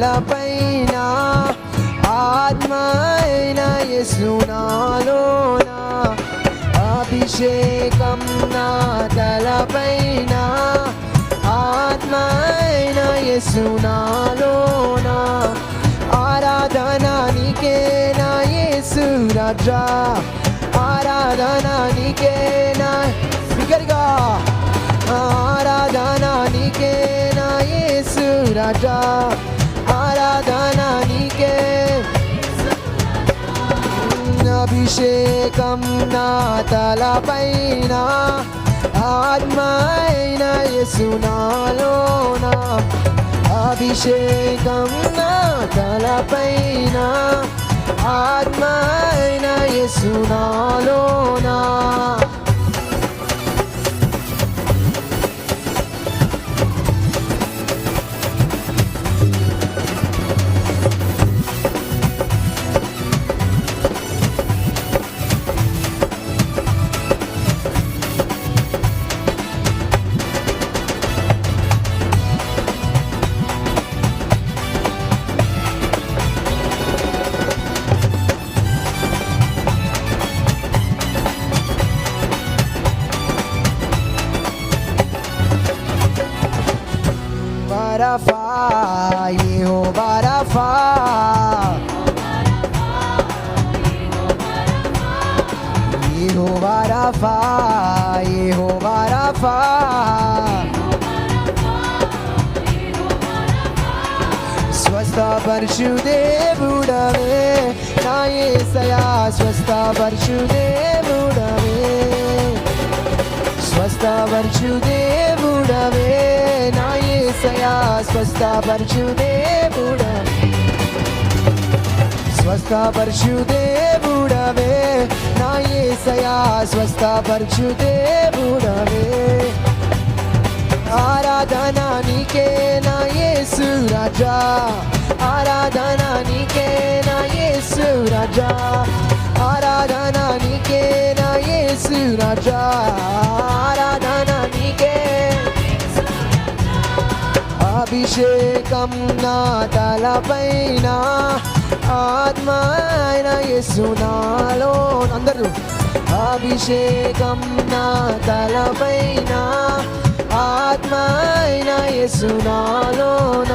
తలపైన ఆత్మ అయిన యేసు నాలోన అభిషేకం నా తలపైన ఆత్మ అయిన యేసు నాలోన ఆరాధన నీకే నా యేసు రాజా ఆరాధన నీకే నా బిగ్గరగా ఆరాధన నీకే నా యేసు రాజా ఆరాధన నీకే అభిషేకం నా తలపైన ఆత్మ అయిన యేసు నాలోన అభిషేకం నా తలపైన ఆత్మ అయిన యేసు నాలోన Rafa, Yehovah Rafa, Yehovah Rafa, Yehovah Rafa, స్వస్థపరచుదేవుడవే నా యేసయ్యా స్వస్థపరచుదేవుడవే స్వస్థపరచుదేవుడవే నా యేసయ్యా స్వస్థపరచుదేవుడవే స్వస్థపరచుదేవుడవే నా యేసయ్యా స్వస్థపరచుదేవుడవే ఆరాధన నీకే నా యేసు రాజా ఆరాధన నీకే నా యేసు రాజా ఆరాధన నీకే నా యేసు రాజా ఆరాధన నీకే అభిషేకం నా తలపైన ఆత్మ అయిన యేసు నాలో అందరూ అభిషేకం నా తలపైన ఆత్మ అయిన యేసు నాలోన